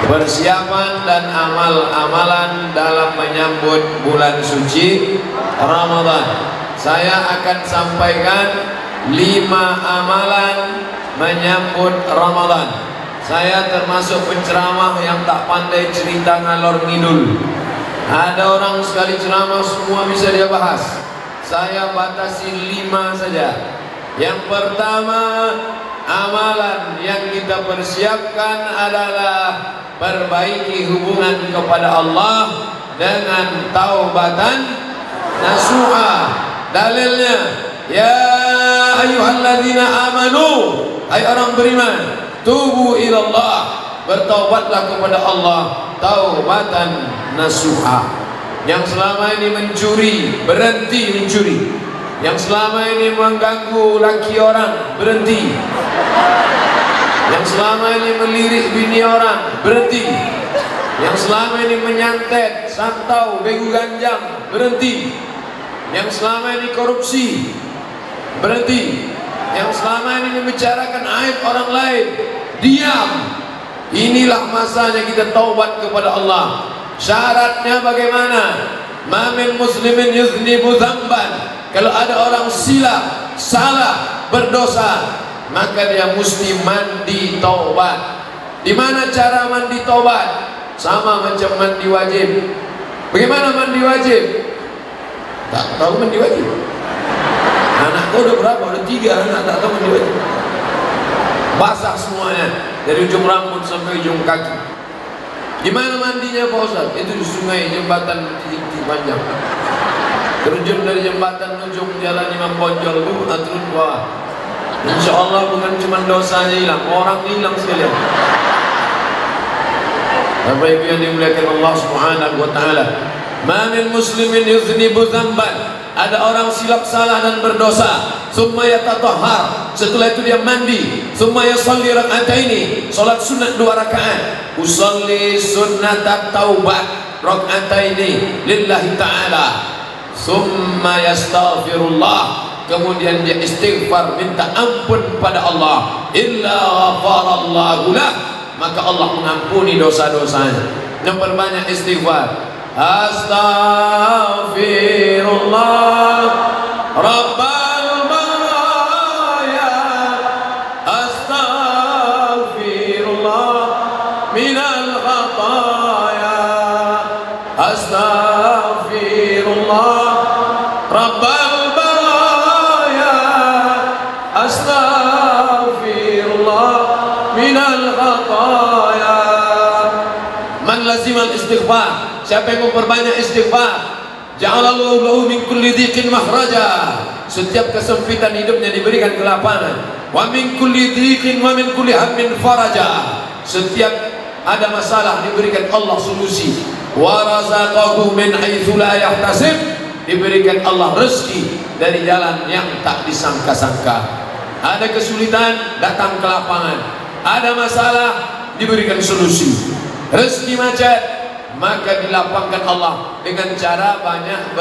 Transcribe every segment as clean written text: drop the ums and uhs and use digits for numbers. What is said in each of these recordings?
persiapan dan amal-amalan dalam menyambut bulan suci Ramadan. Saya akan sampaikan 5 amalan menyambut Ramadan. Saya termasuk penceramah yang tak pandai cerita ngalor ngidul. Ada orang sekali ceramah semua bisa dia bahas. Saya batasi 5 saja. Yang pertama, amalan yang kita persiapkan adalah perbaiki hubungan kepada Allah dengan taubatan nasuha. Dalilnya, ya ayyuhalladzina amanu, hai orang beriman, tubu ilallah, bertaubatlah kepada Allah taubatan nasuha. Yang selama ini mencuri, berhenti mencuri. Yang selama ini mengganggu laki orang, berhenti. Yang selama ini melirik bini orang, berhenti. Yang selama ini menyantet, santau, begu ganjang, berhenti. Yang selama ini korupsi, berhenti. Yang selama ini membicarakan aib orang lain, diam. Inilah masanya kita taubat kepada Allah. Syaratnya bagaimana? Ma min muslimin yuznibu dzamban. Kalau ada orang silap, salah, berdosa, maka dia mesti mandi taubat. Di mana cara mandi taubat? Sama macam mandi wajib. Bagaimana mandi wajib? Tak tahu mandi wajib. Anakku udah berapa? Udah 3 anak tak tahu mandi wajib. Basah semuanya dari ujung rambut sampai ujung kaki. Gimana mandinya Pak Ustaz? Itu di sungai, jembatan titik panjang. Terjun dari jembatan ujung jalan Imam Bonjol itu turun ke bawah. Insya Allah bukan cuma dosanya hilang, orang hilang sekalian. Bapak Ibu yang dimuliakan Allah Subhanahu wa taala. Ma min muslimin yuznibu dzamban. Ada orang silap salah dan berdosa, summa yatatahhar, setelah itu dia mandi, summa yusalli rak'ataini, salat sunat 2 rakaat, usalli sunnatat taubat rak'ataini lillahi ta'ala, summa yastaghfirullah, kemudian dia istighfar minta ampun pada Allah, illa ghafarallahu lah, maka Allah mengampuni dosa-dosanya. Yang perbanyak istighfar. Astaghfirullah Rabbal baraya, astaghfirullah minal khataya, astaghfirullah Rabbal baraya, astaghfirullah minal khataya. Man lazimal istighfar, siapa yang memperbanyak istighfar, ja'alallahu lahu min kulli dhiqin makhraja, setiap kesempitan hidupnya diberikan kelapangan, wa min kulli dhiqin wa min kulli hammin faraja, setiap ada masalah diberikan Allah solusi, wa razaqahu min haitsu la yahtasib, diberikan Allah rezeki dari jalan yang tak disangka-sangka. Ada kesulitan, datang ke lapangan. Ada masalah, diberikan solusi. Rezeki macet, maka dilapangkan Allah dengan cara banyak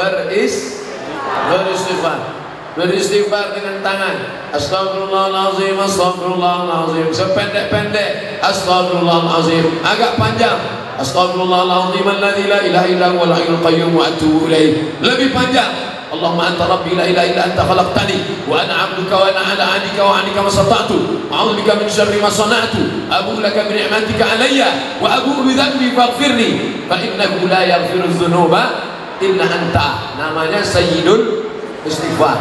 beristighfar dengan tangan. Astagfirullahalazim, astagfirullahalazim, sependek-pendek astagfirullahalazim, agak panjang astagfirullahalazim alladzi la ilaha illa huwal hayyul qayyum wa atubu ilaih, lebih panjang. Allahumma anta rabbi la ilaha illa anta khalaqtani wa ana 'abduka wa ana 'ala 'ahdika wa 'adika ma stata'tu a'udzu bika min syarri ma sana'tu abu'u laka bi ni'matika 'alayya wa abu'u bi dhanbi faghfirli fa innahu la yaghfiru dzunuba illa anta. Namanya Sayyidul Istighfar.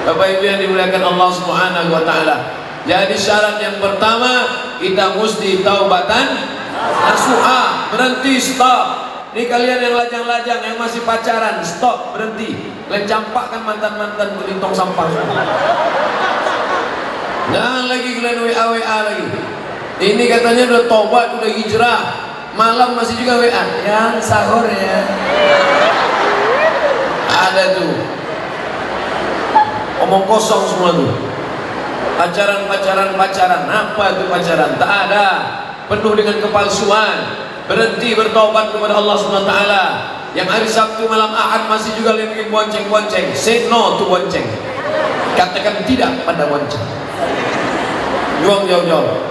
Bapak Ibu yang dimuliakan Allah Subhanahu wa taala. Jadi syarat yang pertama, kita mesti taubatan nasuha, berhenti, stop. Ini kalian yang lajang-lajang, yang masih pacaran, stop, berhenti. Kalian campakkan mantan-mantan ke tong sampah. Jangan lagi kalian WA lagi. Ini katanya udah tobat, udah hijrah, malam masih juga WA. Yang sahur ya. Ada tuh. Omong kosong semua tuh. Pacaran. Apa itu pacaran? Tak ada. Penuh dengan kepalsuan. Berhenti, bertobat kepada Allah SWT. Yang hari Sabtu malam Ahad masih juga bikin bonceng-bonceng. Say no to bonceng. Katakan tidak pada bonceng. Buang jauh-jauh.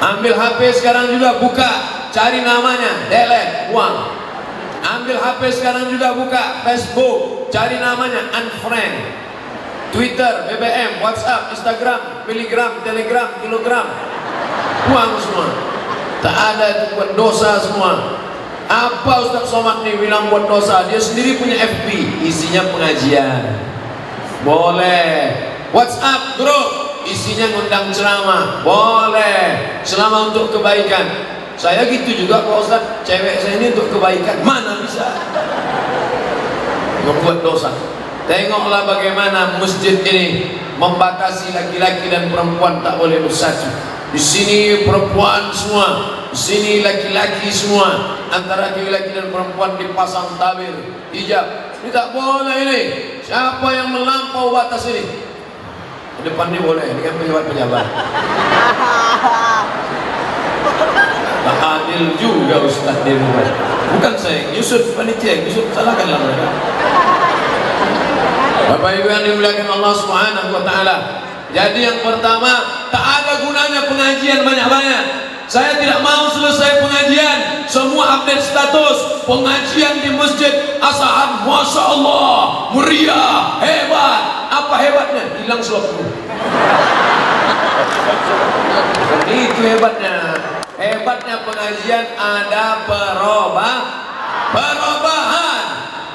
Ambil HP sekarang juga, buka cari namanya, delete, buang. Ambil HP sekarang juga, buka Facebook, cari namanya, unfriend. Twitter, BBM, WhatsApp, Instagram, miligram, telegram, kilogram, buang semua. Tak ada itu, buat dosa semua. Apa Ustaz Somad nih bilang buat dosa? Dia sendiri punya FB, isinya pengajian. Boleh. WhatsApp grup, isinya ngundang ceramah. Boleh. Selama untuk kebaikan. Saya gitu juga Pak Ustaz, cewek saya ini untuk kebaikan. Mana bisa membuat dosa. Tengoklah bagaimana masjid ini membatasi laki-laki dan perempuan tak boleh bersatu. Di sini perempuan semua, di sini laki-laki semua. Antara laki-laki dan perempuan dipasang tabir, hijab. Ini tak boleh ini. Siapa yang melampau batas ini? Di depan ini boleh, ini kan pejabat-pejabat. Tak adil juga Ustaz dia. Bukan saya, Yusuf panitia, Yusuf salahkanlah mereka. Bapak Ibu yang dimuliakan Allah Subhanahu wa taala. Jadi yang pertama, tak ada gunanya pengajian banyak-banyak. Saya tidak mau selesai pengajian semua update status pengajian di Masjid Asahan, Masya Allah, meriah, hebat. Apa hebatnya? Hilang slot dulu. Itu hebatnya. Hebatnya pengajian ada perubahan.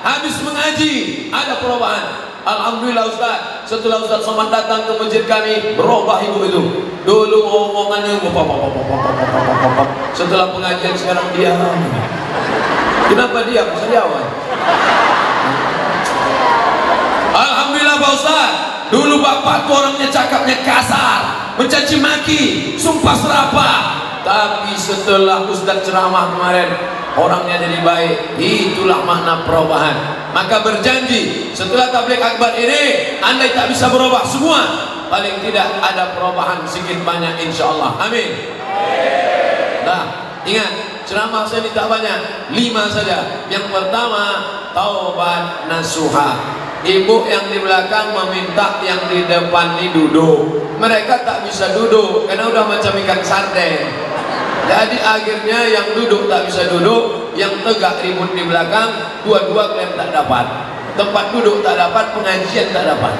Habis mengaji ada perubahan. Alhamdulillah Ustaz, setelah Ustaz Somad datang ke masjid kami, berubah ibu itu. Dulu omongannya setelah pengajian sekarang diam. Kenapa diam? Saya jawab. Alhamdulillah Pak Ustaz, dulu bapak tuh orangnya cakapnya kasar, mencaci maki, sumpah serapah. Tapi setelah Ustaz ceramah kemarin, orangnya jadi baik. Itulah makna perubahan. Maka berjanji setelah tabligh akbar ini, andai tak bisa berubah semua, paling tidak ada perubahan sedikit banyak insyaallah. Amin. Nah, ingat, ceramah saya tidak banyak, 5 saja. Yang pertama, taubat nasuha. Ibu yang di belakang meminta yang di depan ini duduk. Mereka tak bisa duduk karena udah macam ikan sarden. Jadi akhirnya yang duduk tak bisa duduk, yang tegak ribut di belakang, dua-dua kalian tak dapat. Tempat duduk tak dapat, pengajian tak dapat.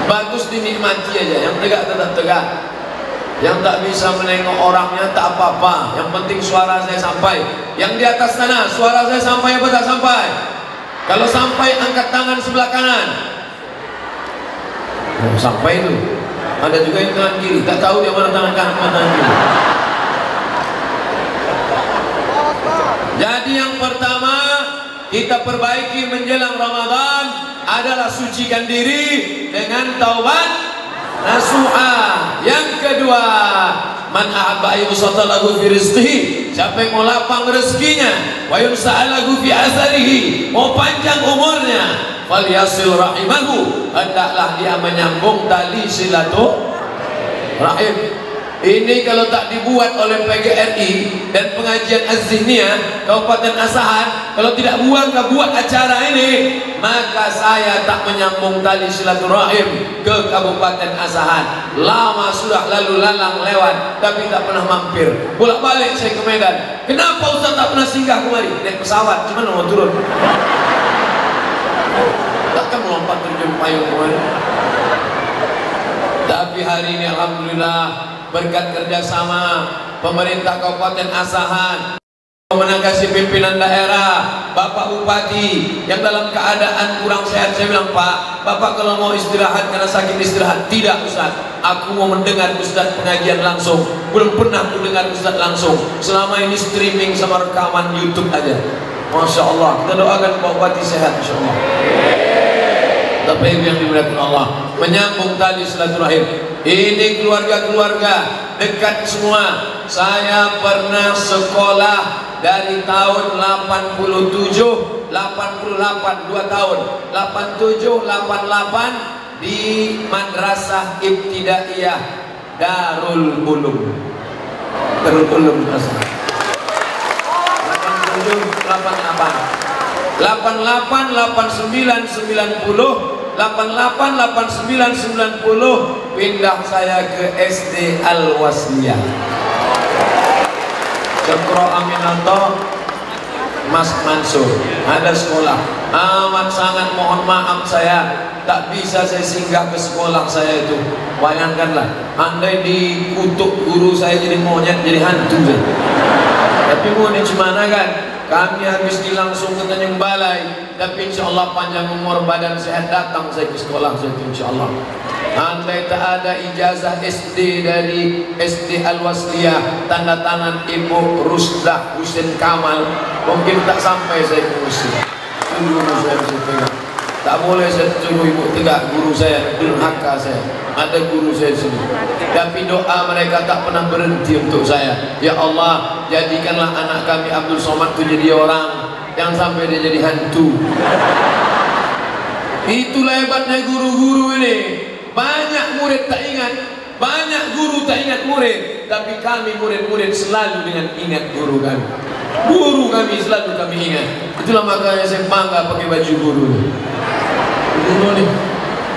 Bagus dinikmati aja, yang tegak tetap tegak. Yang tak bisa menengok orangnya tak apa-apa, yang penting suara saya sampai. Yang di atas sana, suara saya sampai apa tak sampai? Kalau sampai, angkat tangan sebelah kanan. Oh, sampai itu. Ada juga yang tangan kiri, tak tahu dia mana tangan kanan, mana tangan kiri. Jadi yang pertama kita perbaiki menjelang Ramadan adalah sucikan diri dengan taubat nasuha. Yang kedua, man ahabba yusatalahu fi rizqihi, siapa yang mau lapang rezekinya, wa yusa'alahu fi asarihi, mau panjang umurnya, falyasil rahimahu, hendaklah dia menyambung tali silaturahim. Ini kalau tak dibuat oleh PGRI dan pengajian Az-Zihniyah Kabupaten Asahan, kalau tidak buat acara ini, maka saya tak menyambung tali silaturahim ke Kabupaten Asahan. Lama sudah lalu lalang lewat, tapi tak pernah mampir. Bolak-balik saya ke Medan. Kenapa Ustaz tak pernah singgah kemari? Naik pesawat, cuman mau turun. Takkan melompat terjun payung kemari. Tapi hari ini alhamdulillah, berkat kerjasama pemerintah Kabupaten Asahan, menanggapi pimpinan daerah, Bapak Bupati yang dalam keadaan kurang sehat, saya bilang, Pak, Bapak kalau mau istirahat karena sakit istirahat. Tidak Ustaz, aku mau mendengar Ustaz pengajian langsung. Belum pernah aku dengar Ustaz langsung, selama ini streaming sama rekaman YouTube aja. Masya Allah, kita doakan Pak Bupati sehat insya Allah. Tapi yang dimuliakan Allah, menyambung tali silaturahim. Ini keluarga-keluarga dekat semua. Saya pernah sekolah dari tahun 87, 88, 2 tahun, 87, 88 di Madrasah Ibtidaiyah Darul Ulum. Darul Ulum 87, 88. 88, 89, 90, 88, 89, 90 pindah saya ke SD Al-Wasliyah. Cokro Aminoto Mas Mansur, ada sekolah. Amat sangat mohon maaf saya tak bisa saya singgah ke sekolah saya itu. Bayangkanlah, andai dikutuk guru saya jadi monyet, jadi hantu saya. Tapi mau gimana kan? Kami habis langsung ke Tanjung Balai, tapi insya Allah panjang umur badan sehat datang saya ke sekolah saya itu insya Allah. Andai tak ada ijazah SD dari SD Al-Wasliyah tanda tangan Ibu Rusdah Husin Kamal, mungkin tak sampai saya ke Mesir. Guru saya bisa pegang. Tak boleh saya suruh ibu tegak, guru saya durhaka saya. Ada guru saya di sini. Tapi doa mereka tak pernah berhenti untuk saya. Ya Allah, jadikanlah anak kami Abdul Somad itu jadi orang, yang sampai dia jadi hantu. Itulah hebatnya guru-guru ini. Banyak murid tak ingat, banyak guru tak ingat murid, tapi kami murid-murid selalu dengan ingat guru kami. Guru kami selalu kami ingat. Itulah makanya saya bangga pakai baju guru. Guru nih.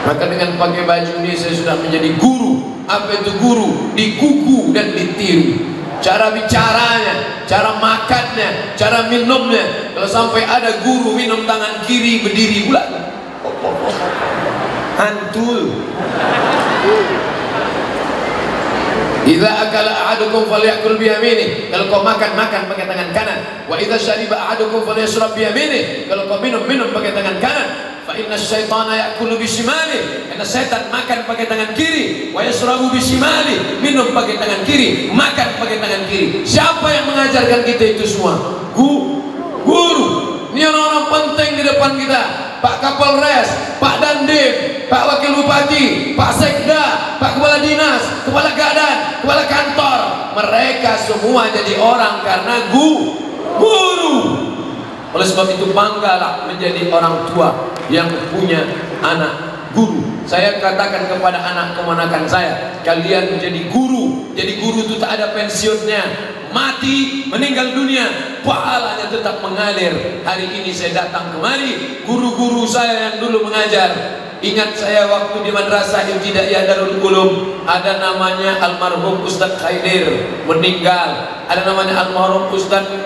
Maka dengan pakai baju ini saya sudah menjadi guru. Apa itu guru? Dikuku dan ditiru. Cara bicaranya, cara makannya, cara minumnya. Kalau sampai ada guru minum tangan kiri berdiri pula, hantul. Idza akala ahadukum falyakul bi yaminihi. Kalau kau makan pakai tangan kanan. Wa idza syariba ahadukum falyashrab bi yaminihi. Kalau kau minum pakai tangan kanan. Fa inna syaitana ya'kulu bi shimalihi. Karena setan makan pakai tangan kiri. Wa yashrabu bi shimalihi. Minum pakai tangan kiri, makan pakai tangan kiri. Siapa yang mengajarkan kita itu semua? Guru. Ini orang-orang penting di depan kita. Pak Kapolres, Pak Dandim, Pak Wakil Bupati, Pak Sekda, Pak Kepala Dinas, Kepala Gadan, Kepala Kantor. Mereka semua jadi orang karena guru. Oleh sebab itu banggalah menjadi orang tua yang punya anak guru. Saya katakan kepada anak keponakan saya, kalian menjadi guru. Jadi guru itu tak ada pensiunnya. Mati, meninggal dunia, pahalanya tetap mengalir. Hari ini saya datang kemari, guru-guru saya yang dulu mengajar. Ingat saya waktu di Madrasah Ibtidaiyah Darul Ulum, ada namanya almarhum Ustadz Khaidir, meninggal. Ada namanya almarhum Ustadz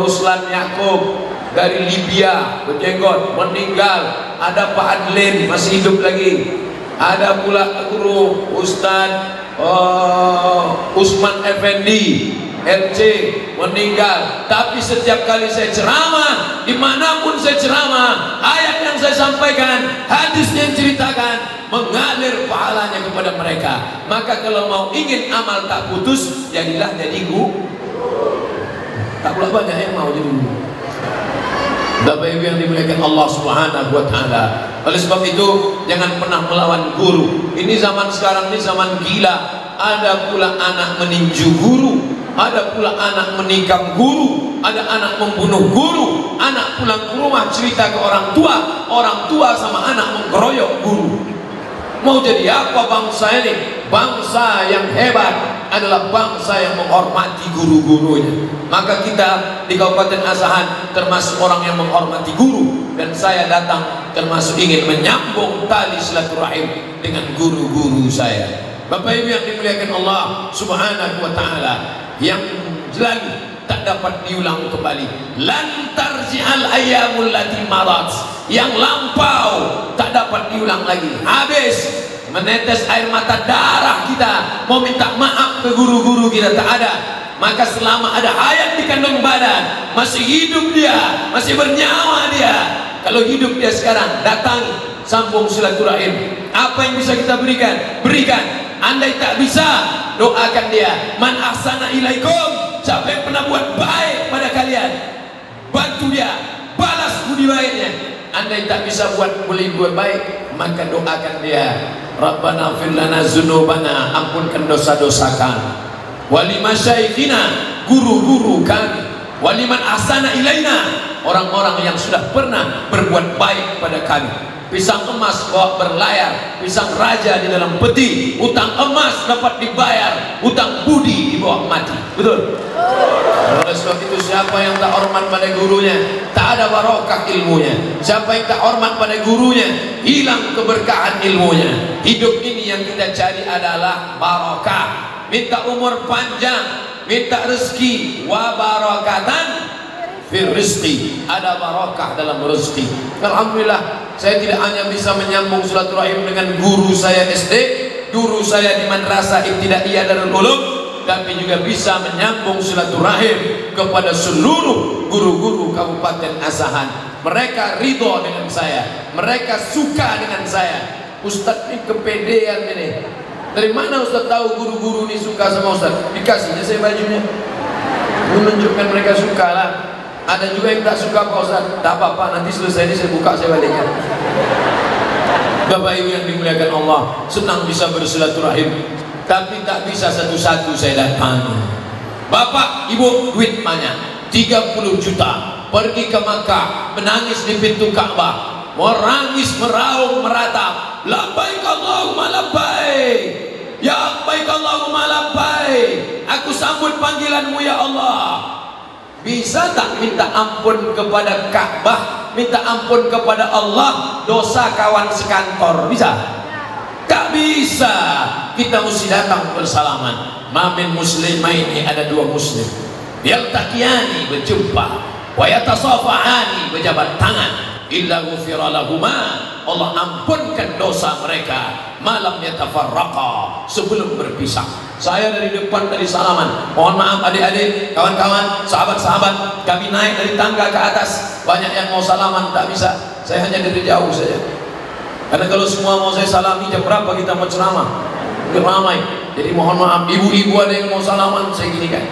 Ruslan Yakub dari Libya, berjenggot, meninggal. Ada Pak Adlin, masih hidup lagi. Ada pula guru Ustadz Usman Effendi LC, meninggal. Tapi setiap kali saya ceramah, dimanapun saya ceramah, ayat yang saya sampaikan, hadis yang ceritakan, mengalir pahalanya kepada mereka. Maka kalau mau ingin amal tak putus, jadilah jadi guru. Tak pula banyak yang mau jadi guru. Bapak Ibu yang dimuliakan Allah Subhanahu wa taala. Oleh sebab itu jangan pernah melawan guru. Ini zaman sekarang ini zaman gila. Ada pula anak meninju guru, ada pula anak menikam guru, ada anak membunuh guru, anak pulang ke rumah cerita ke orang tua sama anak mengkeroyok guru. Mau jadi apa bangsa ini? Bangsa yang hebat adalah bangsa yang menghormati guru-gurunya. Maka kita di Kabupaten Asahan termasuk orang yang menghormati guru. Dan saya datang termasuk ingin menyambung tali silaturahim dengan guru-guru saya. Bapak Ibu yang dimuliakan Allah Subhanahu wa taala, yang lagi tak dapat diulang kembali. Lan tarji'al ayyamul lati marat. Yang lampau tak dapat diulang lagi. Habis. Menetes air mata darah kita mau minta maaf ke guru-guru kita tak ada. Maka selama ada hayat di kandung badan, masih hidup dia, masih bernyawa dia, kalau hidup dia sekarang, datangi, sambung silaturahim. Apa yang bisa kita berikan? Berikan. Andai tak bisa, doakan dia. Man ahsana ilaikum, siapa yang pernah buat baik pada kalian, bantu dia, balas budi baiknya. Andai tak bisa buat baik, maka doakan dia. Rabbana fir lana dzunubana, ampunkan dosa-dosa kami. Wali masyaikhina, guru-guru kami. Waliman ahsana ilaina, orang-orang yang sudah pernah berbuat baik pada kami. Pisang emas bawa berlayar, pisang raja di dalam peti. Utang emas dapat dibayar, utang budi dibawa mati. Betul? Oleh sebab itu siapa yang tak hormat pada gurunya, tak ada barokah ilmunya. Siapa yang tak hormat pada gurunya, hilang keberkahan ilmunya. Hidup ini yang kita cari adalah barokah. Minta umur panjang, minta rezeki, wa barakatan fir rizqi, ada barakah dalam rezeki. Alhamdulillah, saya tidak hanya bisa menyambung silaturahim dengan guru saya SD, guru saya di Madrasah Ibtidaiyah Darul Ulum, tapi juga bisa menyambung silaturahim kepada seluruh guru-guru Kabupaten Asahan. Mereka ridho dengan saya, mereka suka dengan saya. Ustadz ini kepedean ini. Dari mana Ustadz tahu guru-guru ini suka sama Ustadz? Dikasihnya saya bajunya, menunjukkan mereka suka lah. Ada juga yang tak suka Pak Ustadz, tak apa-apa, nanti selesai ini saya buka, saya balikkan. Bapak Ibu yang dimuliakan Allah, senang bisa bersilaturahim, tapi tak bisa satu-satu saya datangi. Bapak Ibu duit banyak, 30 juta, pergi ke Makkah, menangis di pintu Ka'bah, merangis, meraung, meratap, labbaik Allahumma labbaik, ya labbaik Allahumma labbaik, aku sambut panggilanmu ya Allah. Bisa tak minta ampun kepada Ka'bah, minta ampun kepada Allah, dosa kawan sekantor? Bisa? Tak bisa. Kita mesti datang bersalaman. Mamin muslimaini, ada dua muslim, yaltaqiyani, berjumpa, wa yatasafahani, berjabat tangan, illa ghufira lahuma, Allah ampunkan dosa mereka, malam yatafarraqa, sebelum berpisah. Saya dari depan tadi salaman, mohon maaf adik-adik, kawan-kawan, sahabat-sahabat, kami naik dari tangga ke atas, banyak yang mau salaman, tak bisa, saya hanya dari jauh saja. Karena kalau semua mau saya salami, jam berapa kita mau ceramah? Ramai. Jadi mohon maaf, ibu-ibu ada yang mau salaman, saya ginikan.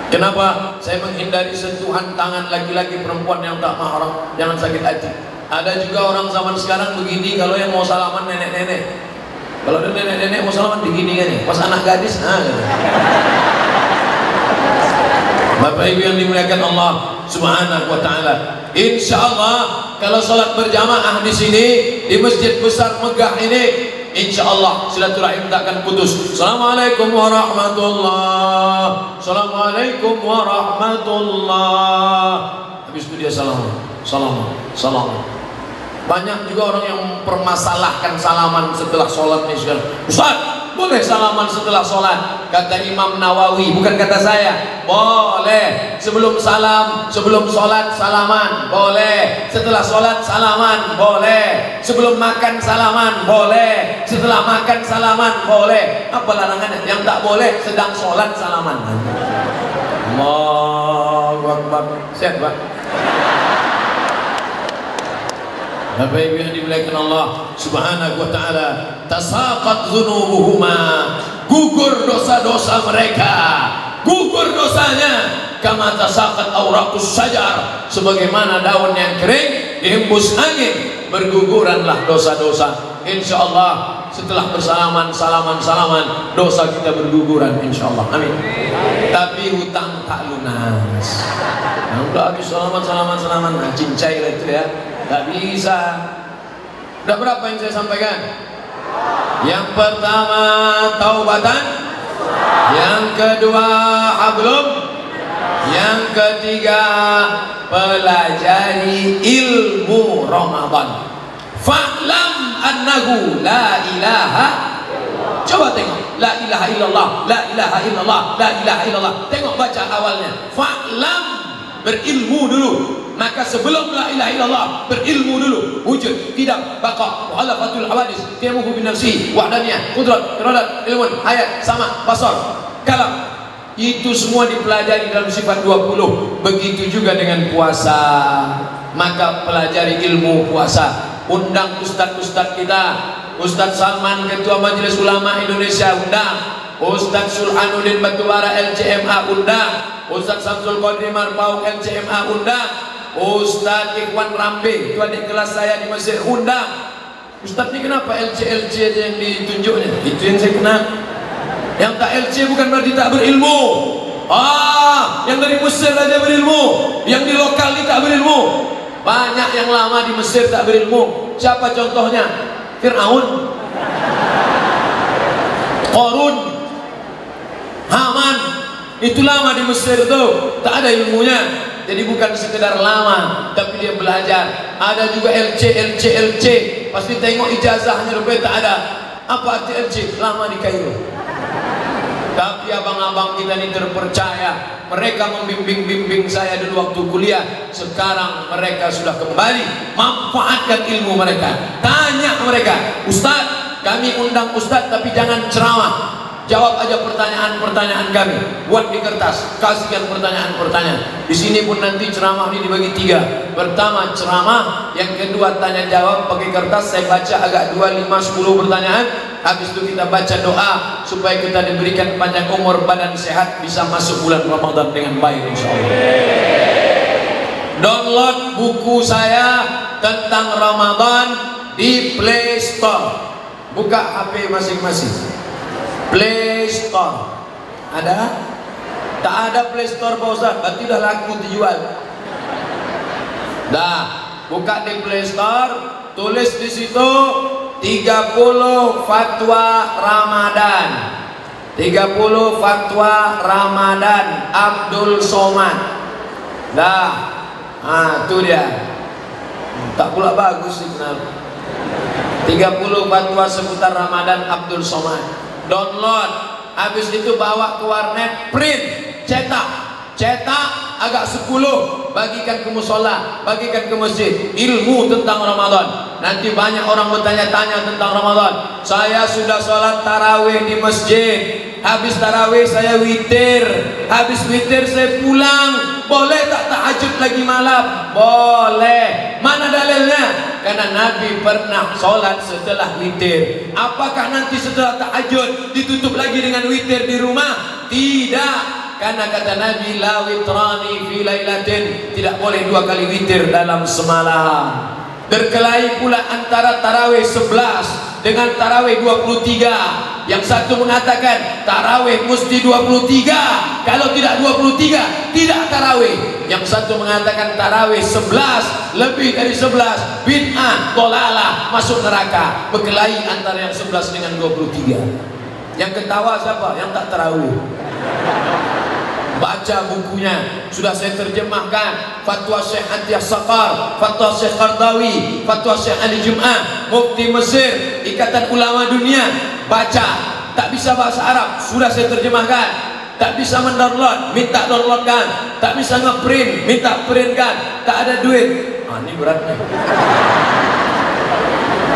Kenapa? Saya menghindari sentuhan tangan laki-laki perempuan yang tak mahram, jangan sakit hati. Ada juga orang zaman sekarang begini, kalau yang mau salaman nenek-nenek. Kalau ada nenek-nenek mau salaman begini kan ya, pas anak gadis, gitu. Bapak Ibu yang dimuliakan Allah Subhanahu wa taala. Insyaallah kalau salat berjamaah di sini di Masjid Besar Megah ini, insyaallah silaturahim tak akan putus. Assalamualaikum warahmatullahi. Assalamualaikum warahmatullahi. Habis itu dia salam. Banyak juga orang yang mempermasalahkan salaman setelah sholat nih sekarang. Ustaz, boleh salaman setelah sholat? Kata Imam Nawawi, bukan kata saya. Boleh. Sebelum salam, sebelum sholat salaman, boleh. Setelah sholat salaman, boleh. Sebelum makan salaman, boleh. Setelah makan salaman, boleh. Apa larangannya? Yang tak boleh sedang sholat salaman. Allahu Akbar. Siap, Pak? Bapak Ibu yang dimuliakan Allah Subhanahu wa taala, tasaqat dzunubuhuma, gugur dosa-dosa mereka, gugur dosanya, kama tasaqat auraqus syajar, sebagaimana daun yang kering dihembus angin, berguguranlah dosa-dosa. Insyaallah setelah bersalaman salaman dosa kita berguguran insyaallah. Amin. Tapi hutang tak lunas. Nah, udah habis salaman nah, cincai lah itu ya. Tak bisa. Udah berapa yang saya sampaikan? Yang pertama taubatan, yang kedua hablum, yang ketiga pelajari ilmu Ramadan. Fa'lam annahu la ilaha. Coba tengok, la ilaha illallah, la ilaha illallah, la ilaha illallah. Tengok baca awalnya. Fa'lam, berilmu dulu. Maka sebelum la ilaha illallah, berilmu dulu. Wujud, tidak, baqa, mu'alafatul hawadis, tiamuhu bin nafsi, wa'daniyah, kudrat, iradat, ilmun, hayat, sama, basar, kalam. Itu semua dipelajari dalam sifat 20. Begitu juga dengan puasa. Maka pelajari ilmu puasa. Undang ustadz-ustadz kita, Ustadz Salman, Ketua Majelis Ulama Indonesia, undang. Ustadz Sulhanuddin Batubara LCMA, undang. Ustadz Samsul Qadri Marpaung LCMA, undang. Ustadz Ikhwan Rambe, itu adik kelas saya di Mesir, undang. Ustadz ini kenapa LC aja yang ditunjuknya? Itu yang saya kenal. Yang tak LC bukan berarti tak berilmu. Yang dari Mesir aja berilmu, yang di lokal ini tak berilmu. Banyak yang lama di Mesir tak berilmu. Siapa contohnya? Fir'aun, Qarun, Haman. Itu lama di Mesir itu, tak ada ilmunya. Jadi bukan sekedar lama, tapi dia belajar. Ada juga LC. Pasti tengok ijazahnya rupanya tak ada. Apa arti LC? Lama di Kairo. Tapi abang-abang kita ini terpercaya. Mereka membimbing saya dulu waktu kuliah. Sekarang mereka sudah kembali. Manfaatkan ilmu mereka. Tanya mereka, Ustaz, kami undang Ustaz tapi jangan ceramah. Jawab aja pertanyaan-pertanyaan kami. Buat di kertas, kasihkan pertanyaan-pertanyaan. Di sini pun nanti ceramah ini dibagi 3. Pertama ceramah, yang kedua tanya jawab pakai kertas. Saya baca agak 2, 5, 10 pertanyaan. Habis itu kita baca doa supaya kita diberikan panjang umur, badan sehat, bisa masuk bulan Ramadan dengan baik insyaallah. Download buku saya tentang Ramadan di Play Store. Buka HP masing-masing. Play Store ada? Tak ada Play Store Pak Ustaz, berarti dah laku dijual. Dah, buka di Play Store, tulis di situ 30 fatwa Ramadan. 30 fatwa Ramadan Abdul Somad. Dah, itu dia. Tak pula bagus sih benar. 30 fatwa seputar Ramadan Abdul Somad. Download, habis itu bawa ke warnet, print, cetak agak 10, bagikan ke musola, bagikan ke masjid. Ilmu tentang Ramadan. Nanti banyak orang bertanya-tanya tentang Ramadan. Saya sudah sholat tarawih di masjid, habis tarawih saya witir, habis witir saya pulang. Boleh tak tahajud lagi malam? Boleh. Mana dalilnya? Karena Nabi pernah sholat setelah witir. Apakah nanti setelah tahajud ditutup lagi dengan witir di rumah? Tidak. Karena kata Nabi, la witrani fi lailatin, tidak boleh 2 kali witir dalam semalam. Berkelahi pula antara tarawih 11 dengan tarawih 23. Yang satu mengatakan tarawih mesti 23, kalau tidak 23 tidak tarawih. Yang satu mengatakan tarawih 11, lebih dari 11 bid'ah, dolalah, masuk neraka. Berkelahi antara yang 11 dengan 23. Yang ketawa siapa? Yang tak tarawih. Baca bukunya, sudah saya terjemahkan. Fatwa Syekh Atiyah Saqar, Fatwa Syekh Qardawi, Fatwa Syekh Ali Jum'ah, Mufti Mesir, Ikatan Ulama Dunia. Baca. Tak bisa bahasa Arab, sudah saya terjemahkan. Tak bisa mendownload, minta downloadkan. Tak bisa ngeprint, minta printkan. Tak ada duit. Ini beratnya.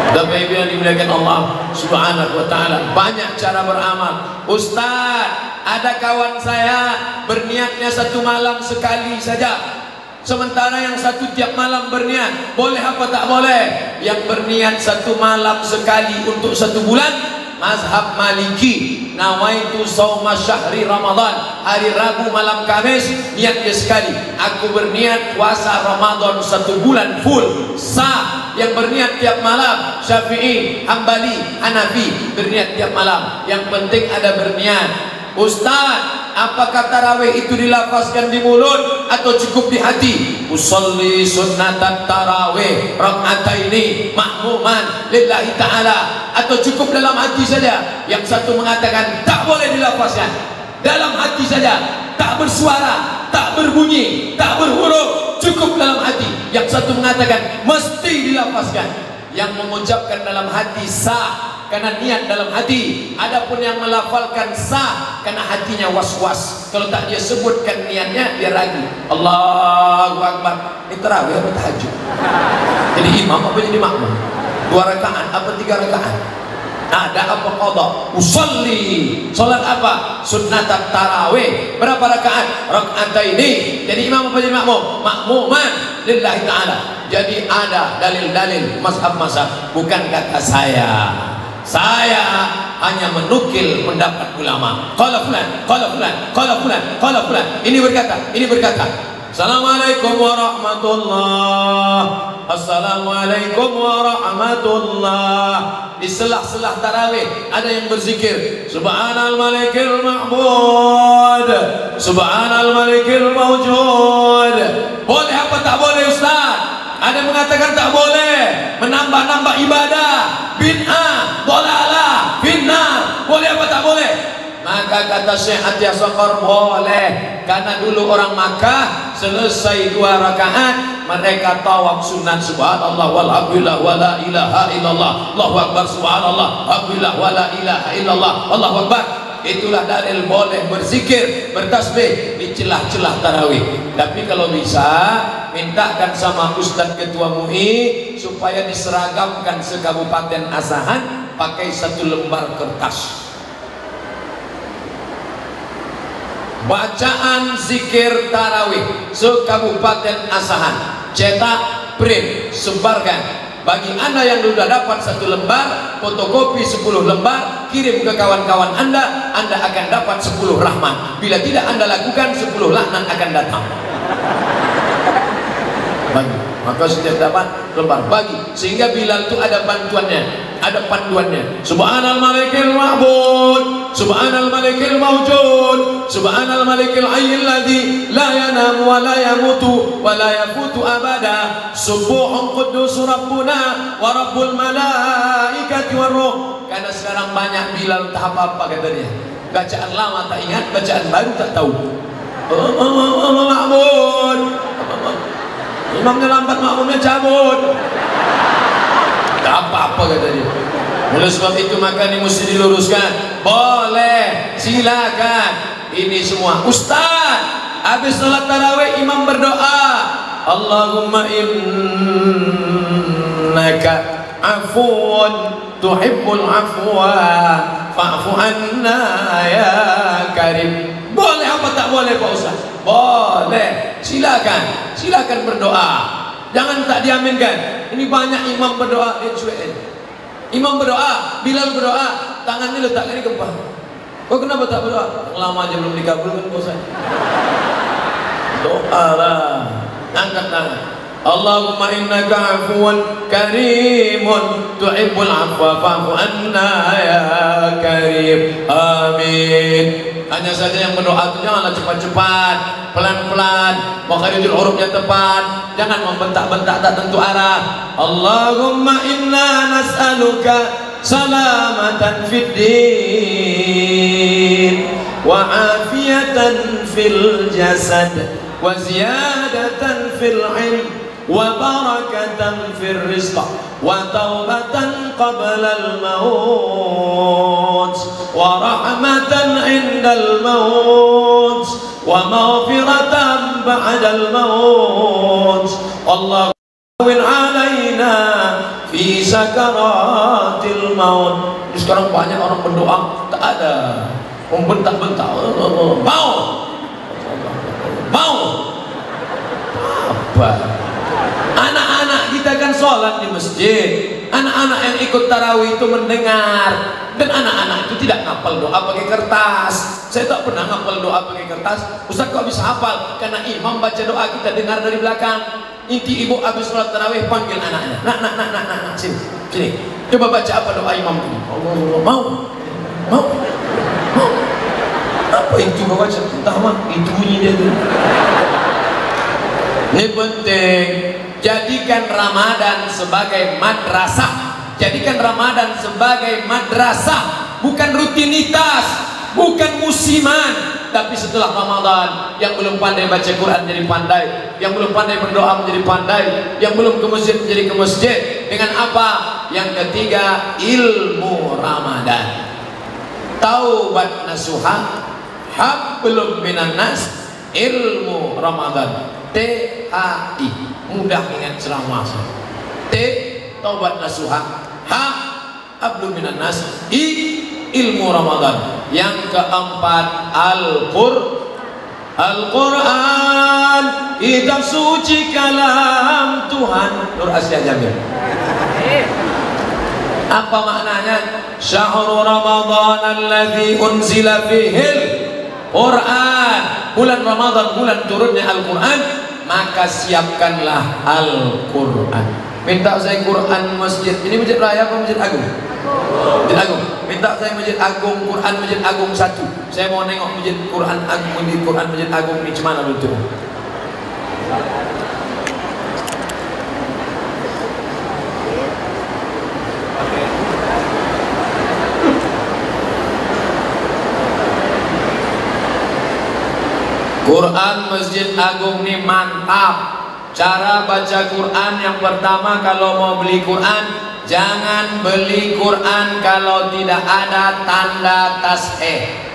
Bapak Ibu yang dimuliakan Allah Subhanahu wa taala, banyak cara beramal. Ustaz, ada kawan saya berniatnya 1 malam sekali saja, sementara yang satu tiap malam berniat. Boleh apa tak boleh? Yang berniat 1 malam sekali untuk 1 bulan, mazhab Maliki, nawaitu shauma syahri Ramadan, hari Rabu malam Kamis niatnya sekali. Aku berniat puasa Ramadan 1 bulan full, sah. Yang berniat tiap malam, Syafi'i, Hambali, Hanafi, berniat tiap malam. Yang penting ada berniat. Ustaz, apakah tarawih itu dilafazkan di mulut atau cukup di hati? Usolli sunnatan tarawih rak'ataini ma'muman lillahi ta'ala, atau cukup dalam hati saja? Yang satu mengatakan tak boleh dilafazkan, dalam hati saja, tak bersuara, tak berbunyi, tak berhuruf, cukup dalam hati. Yang satu mengatakan mesti dilafazkan. Yang mengucapkan dalam hati sah karena niat dalam hati. Adapun yang melafalkan sah karena hatinya was-was. Kalau tak dia sebutkan niatnya, dia ragu. Allahu Akbar. Ini tarawih apa tahajud? Jadi imam apa jadi makmum? 2 rakaat apa 3 rakaat? Ada apa qadha? Usolli, salat apa? Sunnat tarawih. Berapa rakaat? Rak'ataini. Jadi imam apa jadi makmum? Makmuman lillahi ta'ala. Jadi ada dalil-dalil mazhab-mazhab, bukan kata saya. Saya hanya menukil pendapat ulama. Qala fulan, qala fulan, qala fulan, qala fulan. Ini berkata, ini berkata. Assalamualaikum warahmatullahi. Assalamualaikum warahmatullahi. Di selah-selah tarawih ada yang berzikir Subhanal Malikil Mahmud, Subhanal Malikil Mawjud. Boleh apa tak boleh Ustaz? Ada yang mengatakan tak boleh, menambah-nambah ibadah, bid'ah, dolalah, finnar. Boleh apa tak boleh? Maka kata Syekh Atiyah Saqar, boleh. Karena dulu orang Makkah selesai 2 rakaat mereka tawaf sunat, subhanallah walhamdulillah wala ilaha illallah, Allahu akbar, subhanallah alhamdulillah wala ilaha illallah, Allahu akbar. itulah dalil boleh berzikir, bertasbih di celah-celah tarawih. Tapi kalau bisa, mintakan sama Ustadz Ketua MUI supaya diseragamkan sekabupaten Asahan pakai 1 lembar kertas. Bacaan zikir tarawih sekabupaten Asahan, cetak, print, sebarkan. Bagi Anda yang sudah dapat 1 lembar, fotokopi 10 lembar, kirim ke kawan-kawan Anda akan dapat 10 rahmat. Bila tidak Anda lakukan, 10 laknat akan datang. Bagi, maka setiap dapat lembar bagi, sehingga Bilal itu ada bantuannya, ada panduannya. Subhanal malikil ma'bud, subhanal malikil mawjud, subhanal malikil hayyil ladzi la yanamu wa la yamutu wa la yafutu abada, subuhun quddus rabbuna wa rabbul malaikati war ruh. Karena sekarang banyak Bilal tak apa-apa katanya, bacaan lama tak ingat, bacaan baru tak tahu. Ma'bud, imamnya lambat, makmumnya cabut. Tak apa-apa kata dia. Oleh sebab itu maka ini mesti diluruskan. Boleh, silakan. Ini semua Ustaz, habis salat tarawih imam berdoa, Allahumma innaka afuun tuhibbul afwa fa'fu anna ya karim. Boleh apa tak boleh Pak Ustaz? Boleh, silakan, silakan berdoa. Jangan tak diaminkan. Ini banyak imam berdoa, dia cuek. Imam berdoa, Bilal berdoa, tangannya letakkan di kepala. Kau kenapa tak berdoa? Lama aja belum dikabulkan Pak Ustaz. Doa lah, angkat tangan. Allahumma innaka afuun karimun tuhibbul afwa fa'fu anna ya karim. Amin. Hanya saja yang berdoa itu janganlah cepat-cepat, pelan-pelan, makharijul hurufnya tepat, jangan membentak-bentak tak tentu arah. Allahumma inna nas'aluka salamatan fid din wa afiyatan fil jasad wa ziyadatan fil ilm wa barakatan fil rizq wa taubatan qabla al maut wa rahmatan indal maut wa maghfiratan ba'dal maut. Allah win alaina fi sakaratil maut. Sekarang banyak orang berdoa tak ada membentak-bentak, mau apa? Anak-anak kita kan sholat di masjid, anak-anak yang ikut tarawih itu mendengar, dan anak-anak itu tidak ngapal doa pakai kertas. Saya tak pernah ngapal doa pakai kertas. Ustaz kok bisa hafal? Karena imam baca doa kita dengar dari belakang. Inti ibu habis sholat tarawih panggil anaknya, nak, sini, coba baca apa doa imam ini. Allah, mau, apa itu baca? Entah mah, itu bunyi dia tuh. Ini penting. Jadikan Ramadan sebagai madrasah. Jadikan Ramadan sebagai madrasah, bukan rutinitas, bukan musiman. Tapi setelah Ramadan, yang belum pandai baca Quran jadi pandai, yang belum pandai berdoa menjadi pandai, yang belum ke masjid menjadi ke masjid. Dengan apa? Yang ketiga, ilmu Ramadan. Taubat nasuha, hablum minan nas, ilmu Ramadan. THI, mudah ingat ceramah. T, taubat nasuha, H, hablum minan nas, I, ilmu Ramadan. Yang keempat, Al-Quran, kitab suci kalam Tuhan. Nur Asia Jamil. Apa maknanya? Syahrul Ramadan alladzi unzila fihil Quran. Bulan Ramadan, bulan turunnya Al-Quran, maka siapkanlah Al-Quran. Minta saya Quran masjid. Ini masjid raya apa masjid agung? Masjid agung. Minta saya masjid agung, Quran masjid agung 1. Saya mau nengok masjid Quran agung, di Quran masjid agung ini cemana betul? Quran Masjid Agung ini mantap. Cara baca Quran yang pertama, kalau mau beli Quran jangan beli Quran kalau tidak ada tanda tasheh.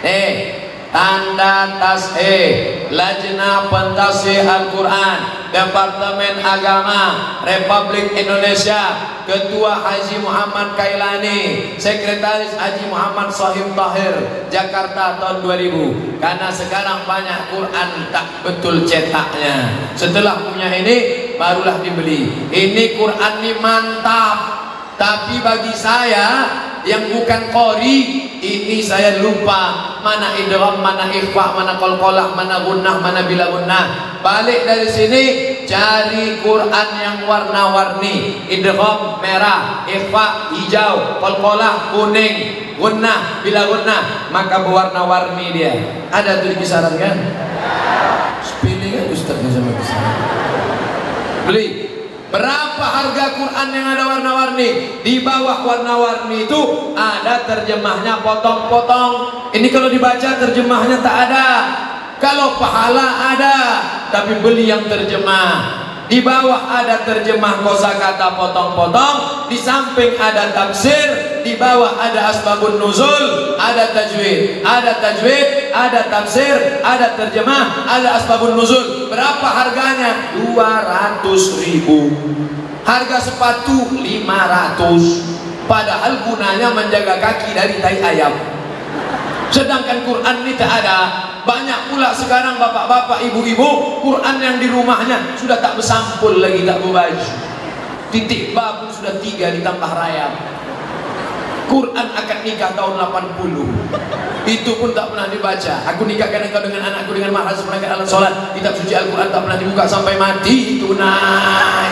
Tanda tasheh Lajnah Pentasih Al-Quran Departemen Agama Republik Indonesia, Ketua Haji Muhammad Kailani, Sekretaris Haji Muhammad Sohib Tahir, Jakarta tahun 2000. Karena sekarang banyak Quran tak betul cetaknya. Setelah punya ini barulah dibeli. Ini Quran ini mantap, tapi bagi saya yang bukan qori, ini saya lupa mana idgham, mana ikhfa, mana qalqalah, mana gunnah, mana bila gunnah. Balik dari sini cari Quran yang warna-warni, idgham merah, ikhfa hijau, qalqalah kuning, gunnah bila gunnah, maka berwarna-warni dia. Ada tuh di kisaran kan? Spelling Ustaznya sama kisaran. Beli. Berapa harga Quran yang ada warna-warni? Di bawah warna-warni itu ada terjemahnya potong-potong. Ini kalau dibaca terjemahnya tak ada. Kalau pahala ada, tapi beli yang terjemah. Di bawah ada terjemah kosakata potong-potong, di samping ada tafsir, di bawah ada asbabun nuzul, ada tajwid, ada tafsir, ada terjemah, ada asbabun nuzul. Berapa harganya? 200.000. Harga sepatu 500. Padahal gunanya menjaga kaki dari tai ayam. Sedangkan Quran ini tak ada. Banyak pula sekarang bapak-bapak, ibu-ibu, Quran yang di rumahnya sudah tak bersampul lagi, tak berbaju. Titik ba pun sudah 3 ditambah rayap. Quran akad nikah tahun 80, itu pun tak pernah dibaca. Aku nikahkan engkau dengan anakku dengan mahar seperangkat alat sholat. Kitab suci Al-Quran tak pernah dibuka sampai mati. Tunai.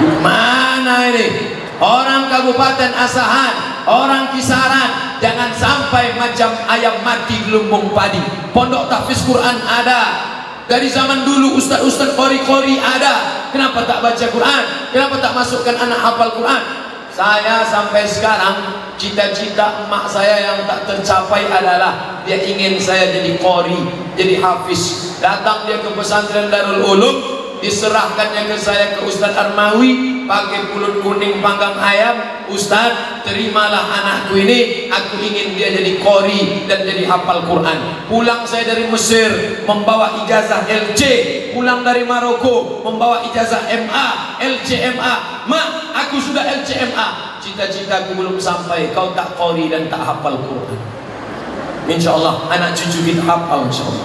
Gimana ini? Orang Kabupaten Asahan, orang Kisaran, jangan sampai macam ayam mati di lumbung padi. Pondok tahfiz Quran ada. Dari zaman dulu ustaz-ustaz qori-qori ada. Kenapa tak baca Quran? Kenapa tak masukkan anak hafal Quran? Saya sampai sekarang cita-cita emak saya yang tak tercapai adalah dia ingin saya jadi qori, jadi hafiz. Datang dia ke pesantren Darul Ulum, diserahkannya ke saya, ke Ustaz Armawi, pakai pulut kuning panggang ayam. Ustaz, terimalah anakku ini, aku ingin dia jadi qori dan jadi hafal Quran. Pulang saya dari Mesir membawa ijazah LC, pulang dari Maroko membawa ijazah MA, LCMA. Mak, aku sudah LCMA, cita-citaku belum sampai, kau tak qori dan tak hafal Quran. InsyaAllah anak cucu kita hafal insyaAllah.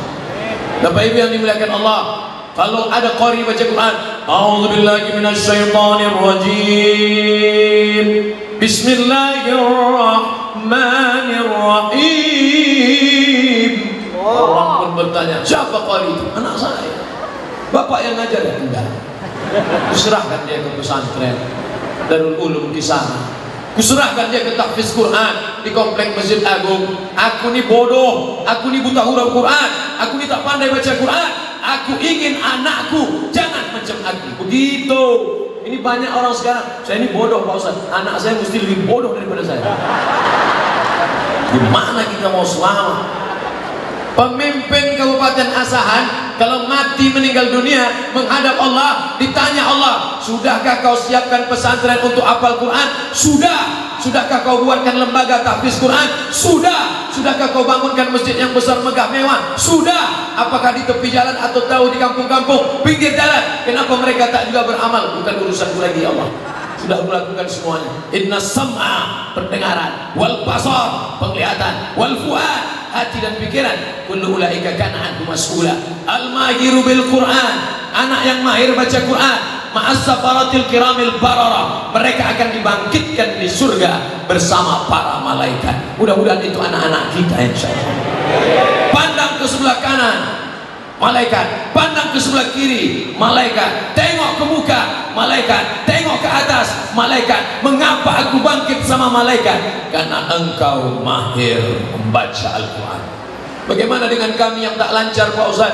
Bapak Ibu yang dimuliakan Allah, kalau ada qori baca Quran, a'udzubillahi minasyaitonirrajim, bismillahirrahmanirrahim. Orang pun bertanya, siapa qori itu? Anak saya. Bapak yang ngajar ya? Enggak. Kuserahkan dia ke pesantren Darul Ulum di sana. Kuserahkan dia ke tahfiz Quran di komplek Masjid Agung. Aku ni bodoh, aku ni buta huruf Quran, aku ni tak pandai baca Quran. Aku ingin anakku jangan macam aku. Begitu. Ini banyak orang sekarang, saya ini bodoh Pak Ustaz, anak saya mesti lebih bodoh daripada saya. Gimana kita mau selamat? Pemimpin Kabupaten Asahan kalau mati meninggal dunia menghadap Allah, ditanya Allah, sudahkah kau siapkan pesantren untuk hafal Quran? Sudah. Sudahkah kau buatkan lembaga tahfiz Quran? Sudah. Sudahkah kau bangunkan masjid yang besar megah mewah? Sudah. Apakah di tepi jalan atau tahu di kampung-kampung, pinggir jalan? Kenapa mereka tak juga beramal? Bukan urusanku lagi ya Allah. Sudah melakukan semuanya. Inna sam'a, pendengaran, wal basar, penglihatan, wal fuad, hati dan pikiran, kullu ulaika kana anhu mas'ula. Al-mahiru bil Quran, anak yang mahir baca Quran, ma'as safaratil kiramil barara, mereka akan dibangkitkan di surga bersama para malaikat. Mudah-mudahan itu anak-anak kita insyaallah. Pandang ke sebelah kanan, malaikat. Pandang ke sebelah kiri, malaikat. Tengok ke muka, malaikat. Tengok ke atas, malaikat. Mengapa aku bangkit sama malaikat? Karena engkau mahir membaca Al-Quran. Bagaimana dengan kami yang tak lancar Pak Ustaz?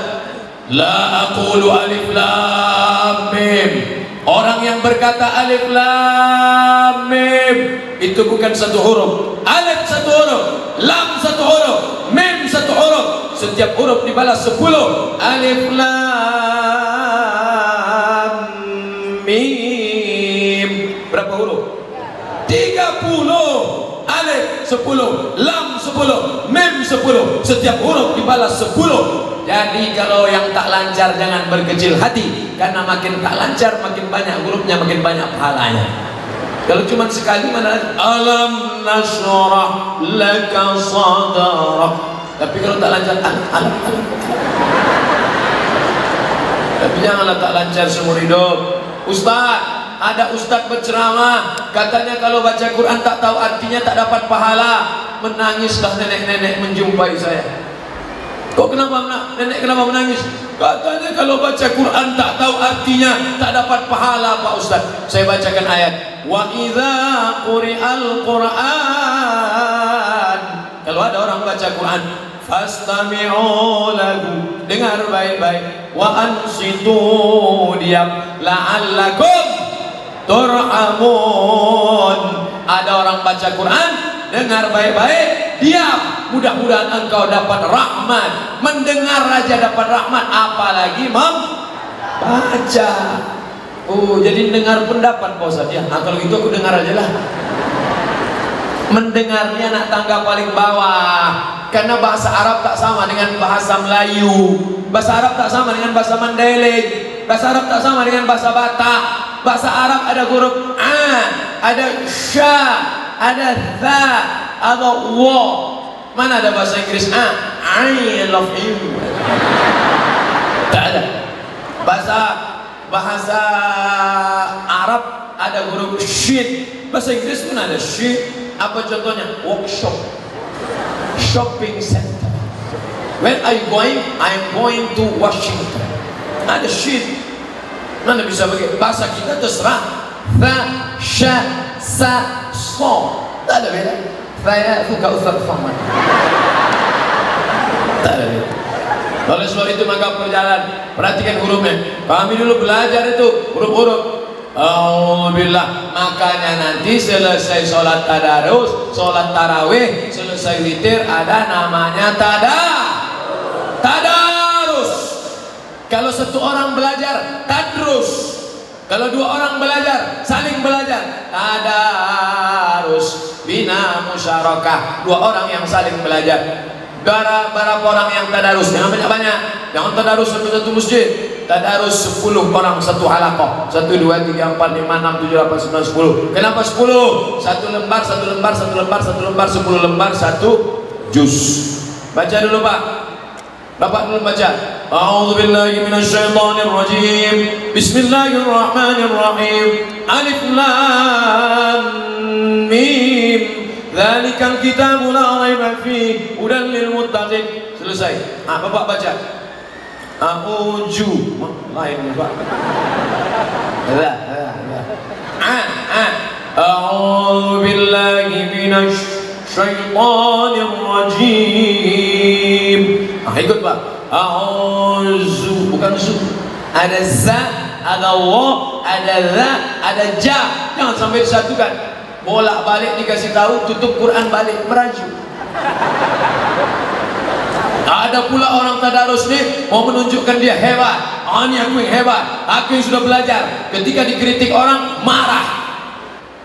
La aqulu alif lam mim. Orang yang berkata alif lam mim itu bukan satu huruf. Alif satu huruf, lam satu huruf, mim satu huruf. Setiap huruf dibalas 10. Alif lam mim. Berapa huruf? 30. Alif 10, lam 10, mim 10. Setiap huruf dibalas 10. Jadi kalau yang tak lancar jangan berkecil hati, karena makin tak lancar makin banyak hurufnya, makin banyak pahalanya. Kalau cuma sekali mana alam nashrah laka sadrak. Tapi kalau tak lancar alam. Tapi janganlah tak lancar seumur hidup. Ustaz, ada ustaz berceramah, katanya kalau baca Quran tak tahu artinya tak dapat pahala. Menangislah nenek-nenek menjumpai saya. Kok kenapa nenek kenapa menangis? Katanya kalau baca Quran tak tahu artinya tak dapat pahala Pak Ustaz. Saya bacakan ayat. Wa idza quri'al Quran. Kalau ada orang baca Quran, fastami'u lahu. Dengar baik-baik. Wa ansitu, diam. La'allakum turhamun. Ada orang baca Quran, dengar baik-baik, diam. Mudah-mudahan engkau dapat rahmat. Mendengar aja dapat rahmat, apalagi membaca. Oh, jadi dengar pendapat Pak Ustaz ya. Nah, kalau gitu aku dengar aja lah. Mendengarnya nak tangga paling bawah. Karena bahasa Arab tak sama dengan bahasa Melayu. Bahasa Arab tak sama dengan bahasa Mandailing. Bahasa Arab tak sama dengan bahasa Batak. Bahasa Arab ada huruf a, ada sya, ada tha, ada wa. Mana ada bahasa Inggris I love you. Tak ada. Bahasa Arab ada huruf shin. Bahasa Inggris pun ada shin. Apa contohnya? Workshop, shopping center. When are you going? I'm going to Washington. Ada shin. Mana bisa bagi? Bahasa kita terserah. Tha, sha, sa, so. Tak ada beda. Saya suka Ustaz Somad. Tak ada beda. Oleh sebab itu maka perjalanan, perhatikan hurufnya. Pahami dulu, belajar itu huruf-huruf. Alhamdulillah. Makanya nanti selesai sholat tadarus, sholat tarawih, selesai witir, ada namanya tadarus. Kalau satu orang belajar, tadrus. Kalau dua orang belajar, saling belajar, tadarus. Bina musyarakah, dua orang yang saling belajar. Berapa orang yang tadarus? Jangan banyak-banyak. Jangan tadarus satu masjid. Tadarus 10 orang satu halaqah. 1, 2, 3, 4, 5, 6, 7, 8, 9, 10. Kenapa 10? Satu lembar, 10 lembar, 1 juz. Baca dulu Pak. Bapak dulu baca. A'udzubillahi minasyaitonirrajim. Bismillahirrahmanirrahim. Alif lam mim. Dzalikal kitabu la raiba fihi hudan lil muttaqin. Selesai. Bapak baca. A'udzu. Lain Pak. A'udzu billahi minasy syaitonir rajim. Ikut Pak. A'udzu, bukan zu. Ada za, ada wa, ada za, ada ja. Jangan sampai disatukan. Bolak-balik dikasih tahu, tutup Quran balik, merajuk. Ada pula orang tadarus nih mau menunjukkan dia hebat. Ini aku yang hebat, aku yang sudah belajar. Ketika dikritik orang marah.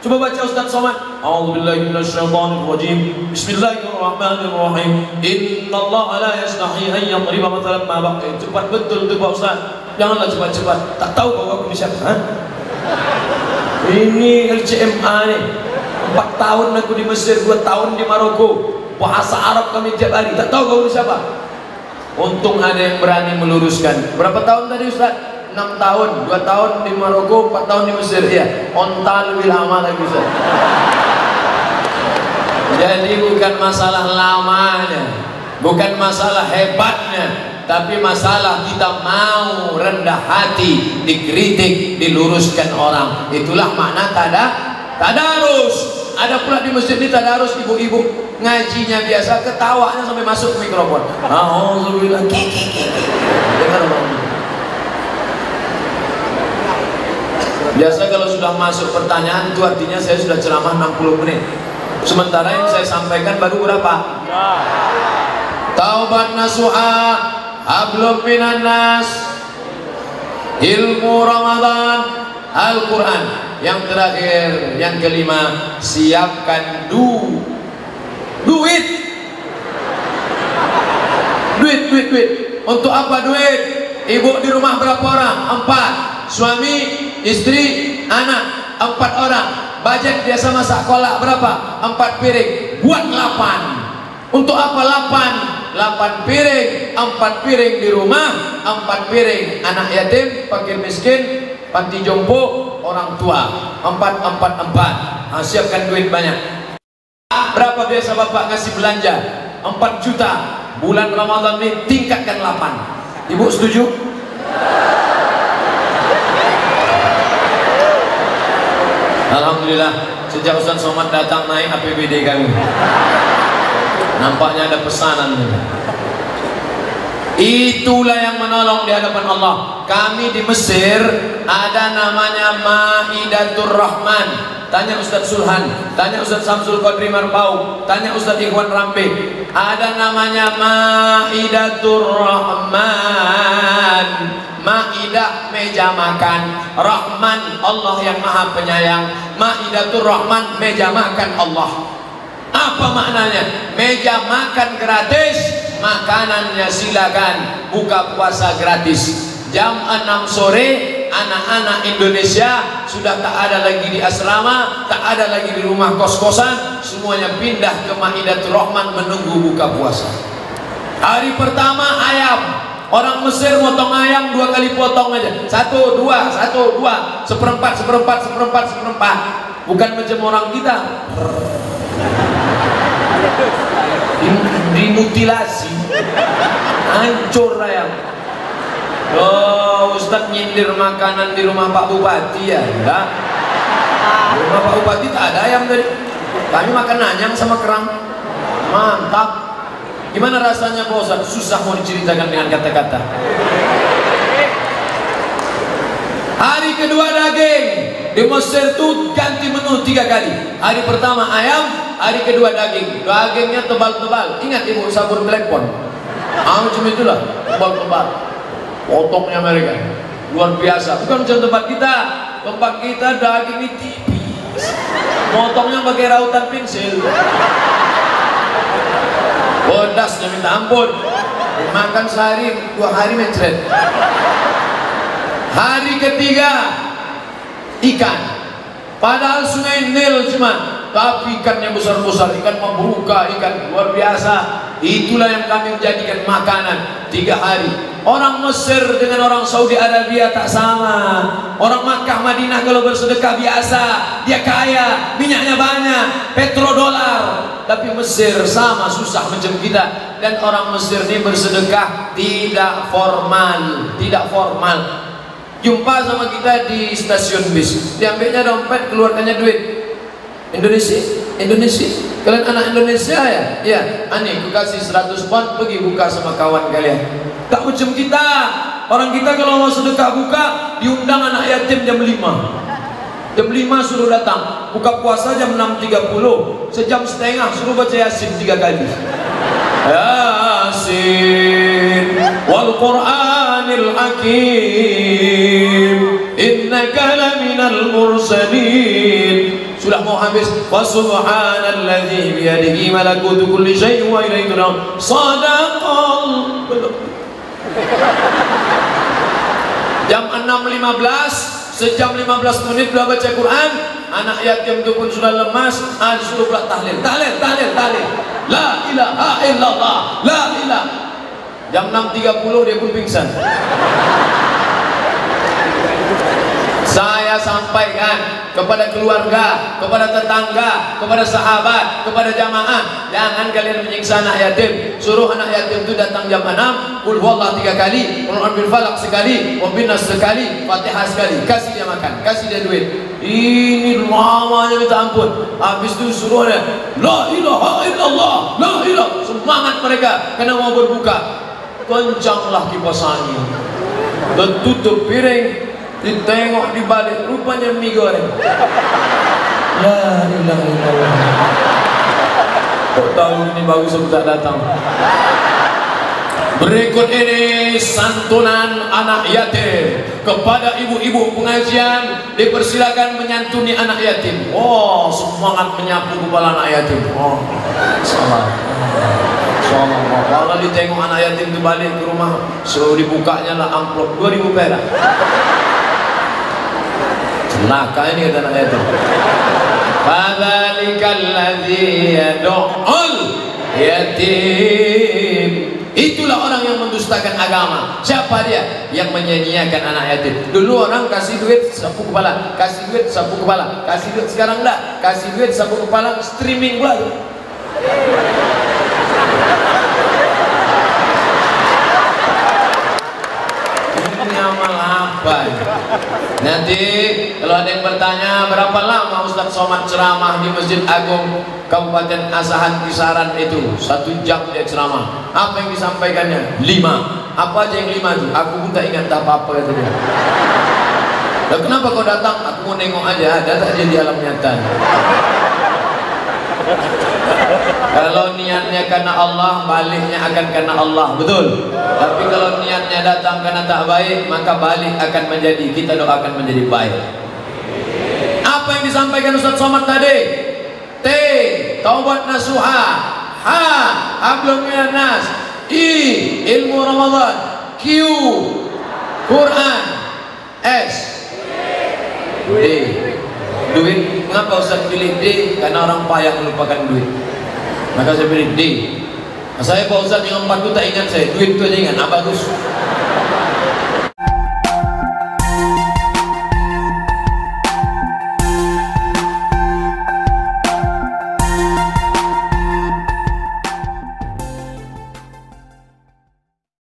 Coba baca Ustaz Somad. A'udzubillahi minasyaitonirrajim. Bismillahirrahmanirrahim. Innallaha la yastahi an yadriba mathalan ma baqi. Cepat betul tu Pak Ustaz. Janganlah cepat-cepat. Tak tahu kau aku siapa, ha? Ini LCMA nih. 4 tahun aku di Mesir, 2 tahun di Maroko. Bahasa Arab kami tiap hari. Tak tahu kau siapa. Untung ada yang berani meluruskan. Berapa tahun tadi Ustaz? 6 tahun, 2 tahun di Maroko, 4 tahun di Mesir. Ya, onta lebih lama lagi Ustaz. Jadi bukan masalah lamanya, bukan masalah hebatnya, tapi masalah kita mau rendah hati, dikritik, diluruskan orang. Itulah makna tadarus. Ada pula di masjid ini tadarus, ibu-ibu ngajinya biasa, ketawanya sampai masuk ke mikrofon. Alhamdulillah. Dengar orang. Biasa kalau sudah masuk pertanyaan itu artinya saya sudah ceramah 60 menit. Sementara yang saya sampaikan baru berapa? Taubat nasuha, hablum minan nas, ilmu Ramadan, Al-Quran. Yang terakhir, yang kelima, siapkan duit. Untuk apa duit? Ibu di rumah berapa orang? 4. Suami, istri, anak 4 orang. Budget biasa masak kolak berapa? 4 piring. Buat 8. Untuk apa 8? 8 piring, 4 piring di rumah, 4 piring anak yatim, fakir miskin, panti jompo, orang tua. 4. Siapkan duit banyak. Berapa biasa bapak ngasih belanja? 4 juta. Bulan Ramadan ini tingkatkan 8. Ibu setuju? Alhamdulillah, sejak Ustaz Somad datang naik APBD kami. Nampaknya ada pesanan. Itulah yang menolong di hadapan Allah. Kami di Mesir ada namanya Maidatur Rahman. Tanya Ustaz Sulhan, tanya Ustaz Samsul Qadri Marpau, tanya Ustaz Ikhwan Rambe. Ada namanya Maidatur Rahman. Maidah meja makan, Rahman Allah yang Maha Penyayang. Maidatur Rahman meja makan Allah. Apa maknanya? Meja makan gratis, makanannya silakan, buka puasa gratis. Jam 6 sore anak-anak Indonesia sudah tak ada lagi di asrama, tak ada lagi di rumah kos-kosan, semuanya pindah ke Maidatur Rahman menunggu buka puasa. Hari pertama ayam, orang Mesir motong ayam 2 kali potong aja, 1, 2, 1, 2, seperempat, bukan macam orang kita dimutilasi, hancur ayam. Oh, Ustaz nyindir makanan di rumah Pak Bupati ya? Enggak. Di rumah Pak Bupati tak ada ayam tadi. Kami makan nanyang sama kerang. Mantap. Gimana rasanya Pak Ustaz? Susah mau diceritakan dengan kata-kata. Hari kedua daging. Di Mesir tuh ganti menu 3 kali. Hari pertama ayam, hari kedua daging. Dagingnya tebal-tebal. Ingat ibu sabur Blackpon. Macam itulah, tebal-tebal. Potongnya mereka luar biasa. Bukan macam tempat kita. Tempat kita daging ini tipis. Potongnya pakai rautan pensil. Pedasnya minta ampun. Makan sehari 2 hari mencret. Hari ketiga ikan. Padahal sungai Nil cuma, tapi ikannya besar-besar, ikan membuka, ikan luar biasa. Itulah yang kami jadikan makanan 3 hari. Orang Mesir dengan orang Saudi Arabia tak sama. Orang Makkah Madinah kalau bersedekah biasa, dia kaya, minyaknya banyak, petrodolar. Tapi Mesir sama susah macam kita. Dan orang Mesir ini bersedekah tidak formal, tidak formal. Jumpa sama kita di stasiun bis, diambilnya dompet, keluarkannya duit. Indonesia, kalian anak Indonesia ya? Ya, ani, aku kasih 100 pound, pergi buka sama kawan kalian. Tak macam kita. Orang kita kalau mau sedekah buka, diundang anak yatim jam 5. Jam 5 suruh datang. Buka puasa jam 6.30. Sejam setengah suruh baca Yasin 3 kali. Yasin wal Qur'anil Hakim, innaka laminal mursalin. Sudah mau habis. Wa subhanalladzi biyadihi malakutu kulli syai'in wa ilaihi turja'un. Shadaqal. Jam 6.15, sejam 15 menit sudah baca Quran. Anak yatim itu pun sudah lemas, disuruh pula tahlil. La ilaha illallah, la ilaha. Jam 6.30 dia pun pingsan. Saya sampaikan kepada keluarga, kepada tetangga, kepada sahabat, kepada jamaah, jangan kalian menyiksa anak yatim. Suruh anak yatim itu datang jam 6, qul huwallah 3 kali, qul a'udzu bil falaq sekali, wa bin nas sekali, Fatihah sekali, kasih dia makan, kasih dia duit. Ini lamanya minta ampun. Habis itu suruh dia, la ilaha illallah, la ilaha. Semangat mereka karena mau berbuka. Kencanglah kipas angin, tertutup piring, ditengok di balik, rupanya mie goreng. La ilaha illallah. Kok tahu ini bagus aku tak datang. Berikut ini santunan anak yatim. Kepada ibu-ibu pengajian dipersilakan menyantuni anak yatim. Oh, semangat menyapu kepala anak yatim. Oh, salah. Kalau ditengok anak yatim itu balik ke rumah, so dibukanya lah amplop 2000 perak. Celaka ini kata anak yatim. Fadzalikal ladzi yad'ul yatim. Itulah orang yang mendustakan agama. Siapa dia? Yang menyanyiakan anak yatim. Dulu orang kasih duit sapu kepala, kasih duit sapu kepala, kasih duit. Sekarang enggak, kasih duit sapu kepala, streaming pula. Ini amal apa? Nanti kalau ada yang bertanya berapa lama Ustaz Somad ceramah di Masjid Agung Kabupaten Asahan Kisaran itu, 1 jam dia ceramah. Apa yang disampaikannya? 5. Apa aja yang 5 itu? Aku pun tak ingat apa-apa kata dia. Dan kenapa kau datang? Aku mau nengok aja. Ada tak dia di alam nyata? Kalau niatnya karena Allah, baliknya akan karena Allah, betul. Tapi kalau niatnya datang karena tak baik, maka balik akan menjadi, kita doakan menjadi baik. Apa yang disampaikan Ustaz Somad tadi? T, taubat nasuha. H, hablum minan nas. I, ilmu Ramadan. Q, Quran. S, D, duit. Mengapa Ustaz pilih D? Karena orang payah melupakan duit. Maka saya pilih D. Saya Pak Ustaz yang 4 itu tak ingat saya, duit itu aja ingat. Bagus.